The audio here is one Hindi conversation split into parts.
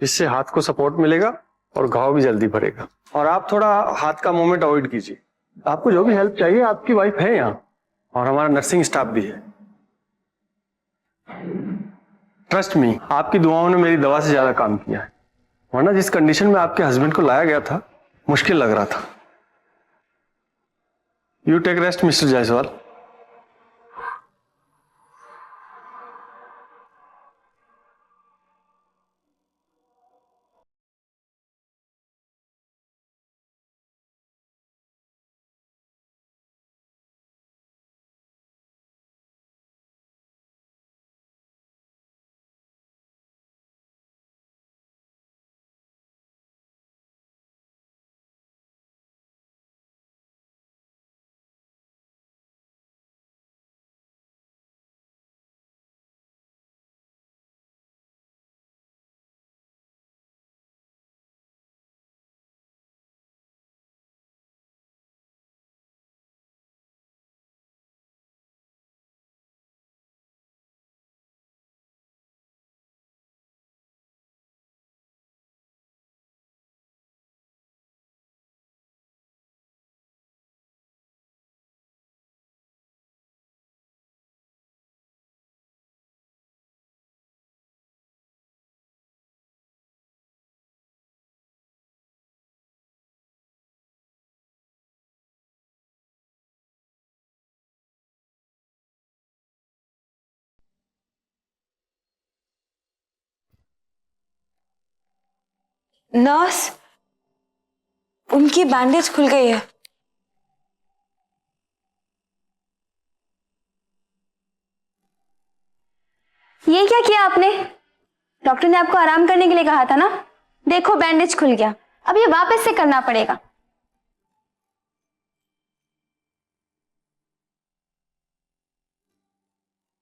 जिससे हाथ को सपोर्ट मिलेगा और घाव भी जल्दी भरेगा। और आप थोड़ा हाथ का मूवमेंट अवॉइड कीजिए। आपको जो भी हेल्प चाहिए, आपकी वाइफ है यहाँ और हमारा नर्सिंग स्टाफ भी है। ट्रस्ट मी, आपकी दुआओं ने मेरी दवा से ज्यादा काम किया है, वरना जिस कंडीशन में आपके हस्बैंड को लाया गया था मुश्किल लग रहा था। You take rest mister Jaiswal. Nurse, उनकी बैंडेज खुल गई है। ये क्या किया आपने? डॉक्टर ने आपको आराम करने के लिए कहा था ना। देखो बैंडेज खुल गया, अब ये वापस से करना पड़ेगा।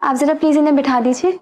आप जरा प्लीज इन्हें बिठा दीजिए।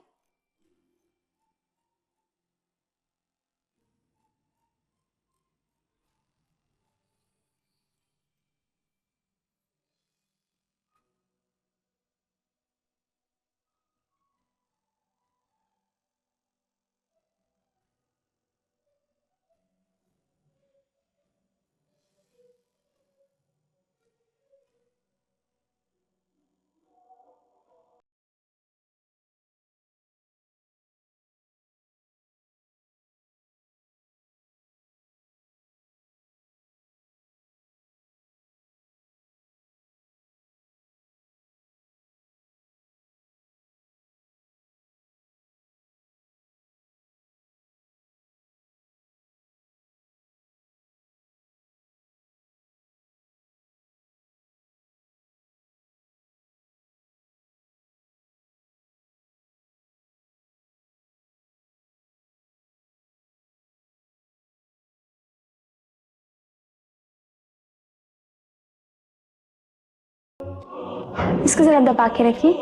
इसको जरा दबा के रखिए।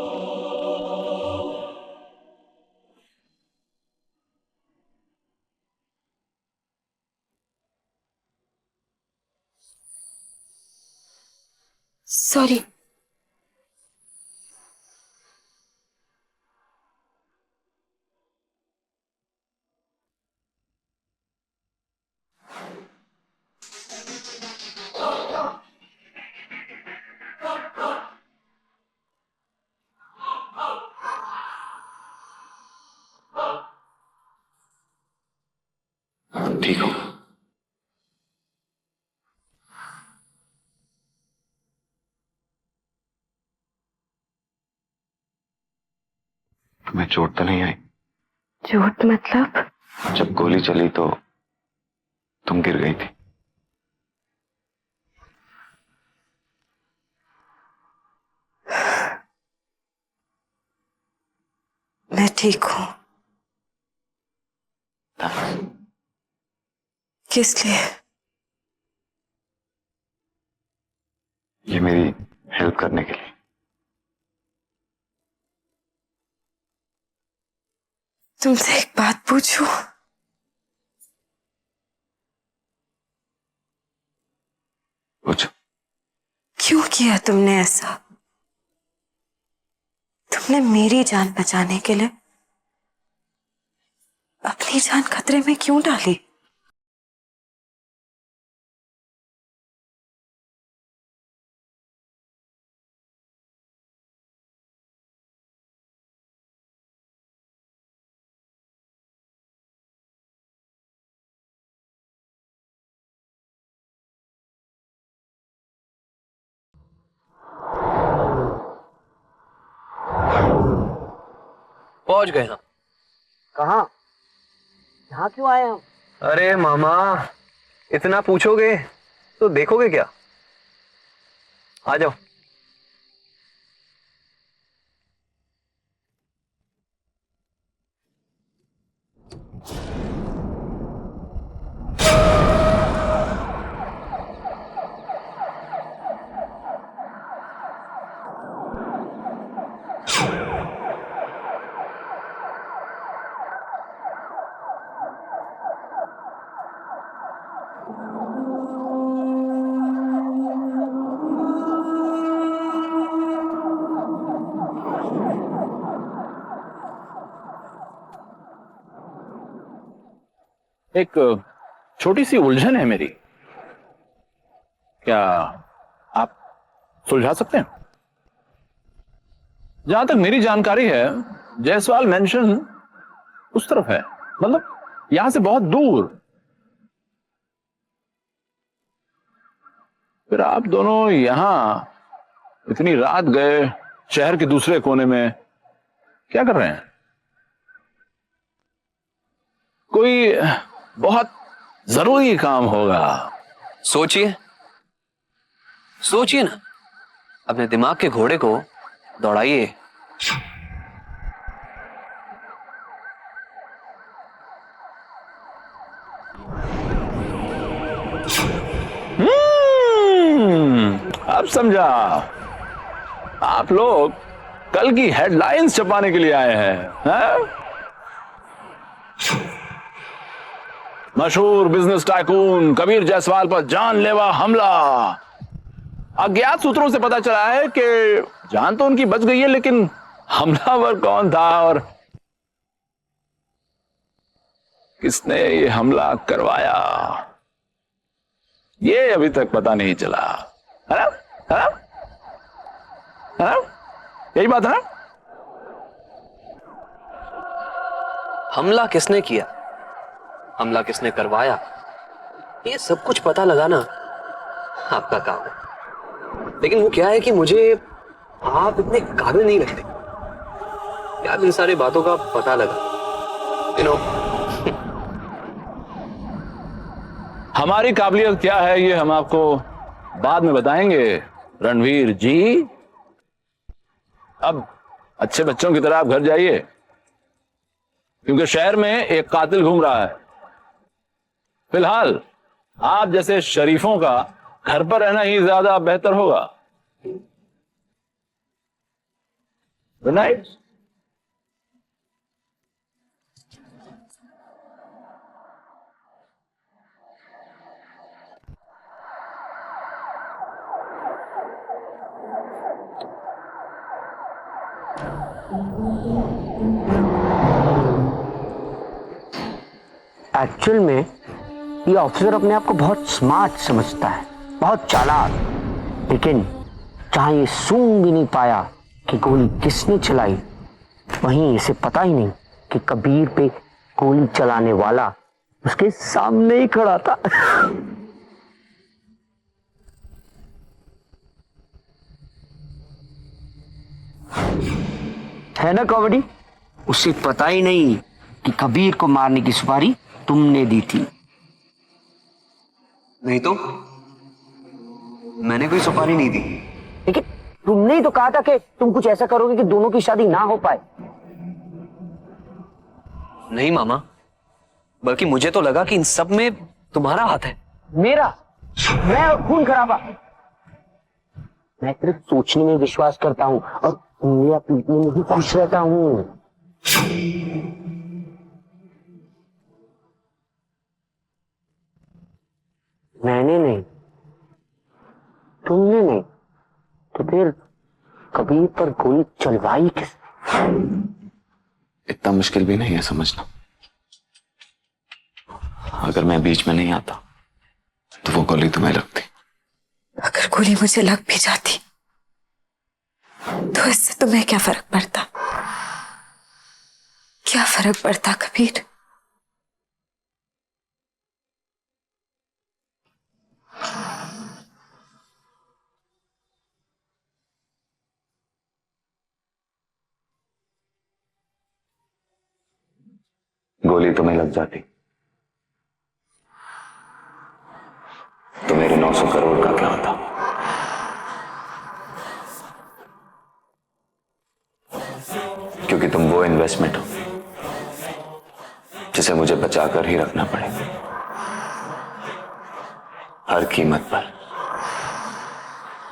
सॉरी। ठीक हो? तुम्हें चोट तो नहीं आई? चोट मतलब? जब गोली चली तो तुम गिर गई थी। मैं ठीक हूँ। किस लिए? ये मेरी हेल्प करने के लिए। तुमसे एक बात पूछूं? पूछो। क्यों किया तुमने ऐसा? तुमने मेरी जान बचाने के लिए अपनी जान खतरे में क्यों डाली? पहुंच गए हम। कहाँ? यहाँ क्यों आए हम? अरे मामा, इतना पूछोगे तो देखोगे क्या? आ जाओ। एक छोटी सी उलझन है मेरी, क्या आप सुलझा सकते हैं? जहां तक मेरी जानकारी है, जायसवाल मेंशन उस तरफ है, मतलब यहां से बहुत दूर। फिर आप दोनों यहां इतनी रात गए शहर के दूसरे कोने में, क्या कर रहे हैं? कोई बहुत जरूरी काम होगा। सोचिए सोचिए ना, अपने दिमाग के घोड़े को दौड़ाइए। अब समझा, आप लोग कल की हेडलाइंस छपाने के लिए आए हैं? मशहूर बिजनेस टाइकून कबीर जायसवाल पर जानलेवा हमला। अज्ञात सूत्रों से पता चला है कि जान तो उनकी बच गई है, लेकिन हमलावर कौन था और किसने ये हमला करवाया, ये अभी तक पता नहीं चला। है ना? है ना? है ना? यही बात है ना? हमला किसने किया, हमला किसने करवाया, ये सब कुछ पता लगाना आपका काम है। लेकिन वो क्या है कि मुझे आप इतने काबिल नहीं लगते कि आप इन सारी बातों का पता लगा। यू नो, हमारी काबिलियत क्या है ये हम आपको बाद में बताएंगे रणवीर जी। अब अच्छे बच्चों की तरह आप घर जाइए, क्योंकि शहर में एक कातिल घूम रहा है। फिलहाल आप जैसे शरीफों का घर पर रहना ही ज्यादा बेहतर होगा। Good night. एक्चुअल में ये ऑफिसर अपने आप को बहुत स्मार्ट समझता है, बहुत चालाक, लेकिन जहां ये सूंघ भी नहीं पाया कि गोली किसने चलाई, वहीं इसे पता ही नहीं कि कबीर पे गोली चलाने वाला उसके सामने ही खड़ा था। है ना कॉमेडी? उसे पता ही नहीं कि कबीर को मारने की सुपारी तुमने दी थी। नहीं तो मैंने कोई सुपारी नहीं दी। लेकिन तुमने ही तो कहा था कि तुम कुछ ऐसा करोगे कि दोनों की शादी ना हो पाए। नहीं मामा, बल्कि मुझे तो लगा कि इन सब में तुम्हारा हाथ है। मेरा? मैं खून खराबा? मैं सिर्फ सोचने में विश्वास करता हूँ और उंगलियां पीटने में भी खुश रहता हूँ। मैंने नहीं, तुमने नहीं, तो फिर कबीर पर गोली चलवाई किसने? इतना मुश्किल भी नहीं है समझना। अगर मैं बीच में नहीं आता तो वो गोली तुम्हें लगती। अगर गोली मुझे लग भी जाती तो इससे तुम्हें क्या फर्क पड़ता? क्या फर्क पड़ता कबीर? गोली तुम्हें लग जाती तो मेरे 900 करोड़ का क्या होता? क्योंकि तुम वो इन्वेस्टमेंट हो जिसे मुझे बचाकर ही रखना पड़ेगा, हर कीमत पर।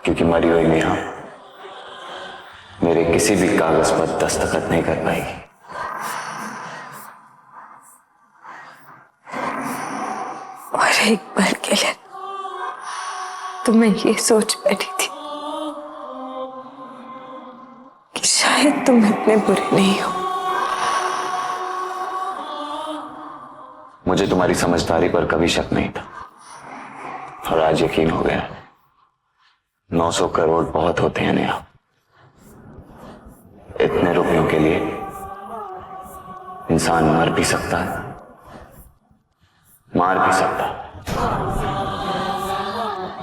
क्योंकि मरी हुई नेहा मेरे किसी भी कागज पर दस्तखत नहीं कर पाएगी। और एक पल के लिए तो मैं ये सोच बैठी थी कि शायद तुम इतने बुरे नहीं हो। मुझे तुम्हारी समझदारी पर कभी शक नहीं था और आज यकीन हो गया। 900 करोड़ बहुत होते हैं नेहा। इतने रुपयों के लिए इंसान मर भी सकता है, मार भी सकता है।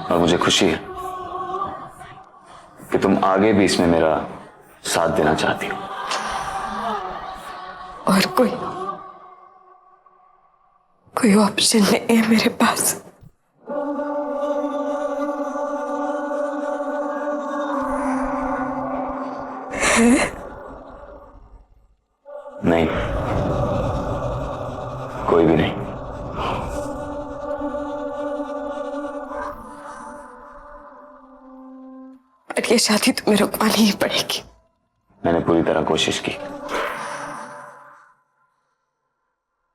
और मुझे खुशी है कि तुम आगे भी इसमें मेरा साथ देना चाहती हो। और कोई ऑप्शन नहीं है मेरे पास। नहीं, कोई भी नहीं। पर ये शादी तुम्हें रुकवानी ही पड़ेगी। मैंने पूरी तरह कोशिश की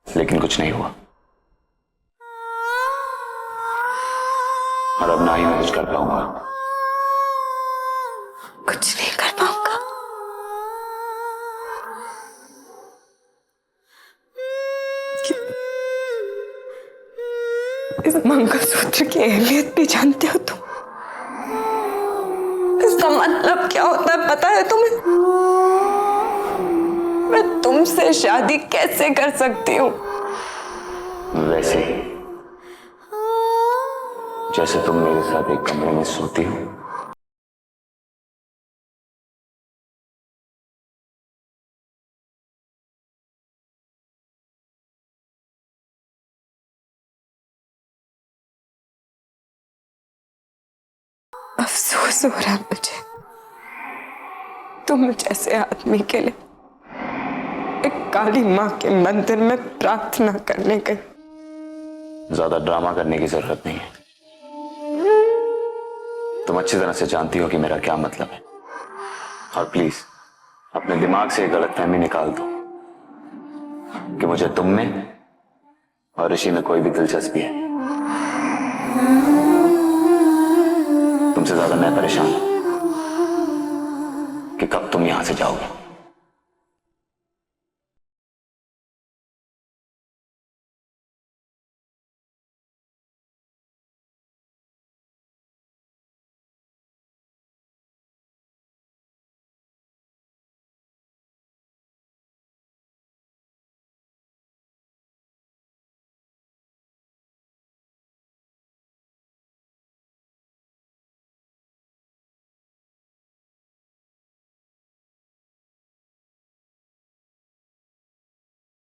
लेकिन कुछ नहीं हुआ और अब ना ही मैं कुछ कर पाऊंगा। कुछ नहीं कर पाऊंगा। इस मंगलसूत्र की अहमियत भी जानते हो तुम? इसका मतलब क्या होता है पता है तुम्हें? मैं तुमसे शादी कैसे कर सकती हूँ? वैसे ही जैसे तुम मेरे साथ एक कमरे में सोती हो। अफसोस हो रहा मुझे तुम जैसे आदमी के लिए एक काली माँ के मंदिर में प्रार्थना करने गई। ज्यादा ड्रामा करने की जरूरत नहीं है। तुम अच्छी तरह से जानती हो कि मेरा क्या मतलब है। और प्लीज अपने दिमाग से गलतफहमी निकाल दो कि मुझे तुम में और ऋषि में कोई भी दिलचस्पी है। तुमसे ज्यादा मैं परेशान हूं कि कब तुम यहां से जाओगे।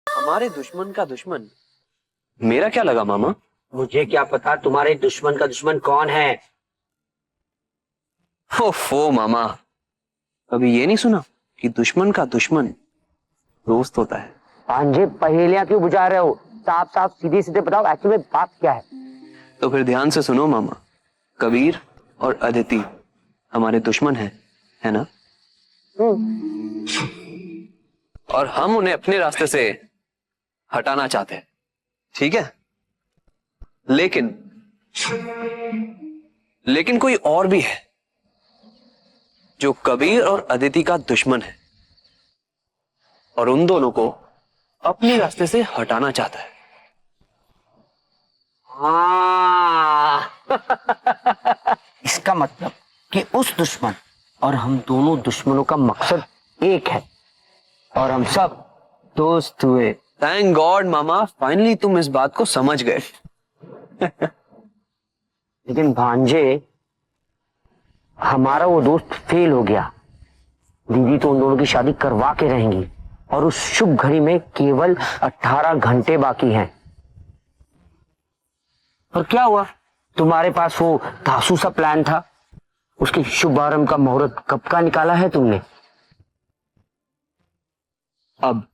हमारे दुश्मन का दुश्मन मेरा क्या लगा मामा? मुझे क्या पता तुम्हारे दुश्मन का दुश्मन कौन है। ओफो मामा, कभी ये नहीं सुना कि दुश्मन का दुश्मन दोस्त होता है? भांजे पहेलियां क्यों बुझा रहे हो? साफ साफ सीधे सीधे बताओ एक्चुअली में बात क्या है। तो फिर ध्यान से सुनो मामा, कबीर और अदिति हमारे दुश्मन है ना? और हम उन्हें अपने रास्ते से हटाना चाहते हैं, ठीक है? लेकिन कोई और भी है जो कबीर और अदिति का दुश्मन है और उन दोनों को अपने रास्ते से हटाना चाहता है। इसका मतलब कि उस दुश्मन और हम दोनों दुश्मनों का मकसद एक है और हम सब दोस्त हुए। थैंक गॉड मामा, फाइनली तुम इस बात को समझ गए। लेकिन भांजे, हमारा वो दोस्त फेल हो गया। दीदी तो उन दोनों की शादी करवा के रहेंगी और उस शुभ घड़ी में केवल 18 घंटे बाकी हैं। और क्या हुआ? तुम्हारे पास वो धांसू सा प्लान था, उसके शुभारंभ का मुहूर्त कब का निकाला है तुमने? अब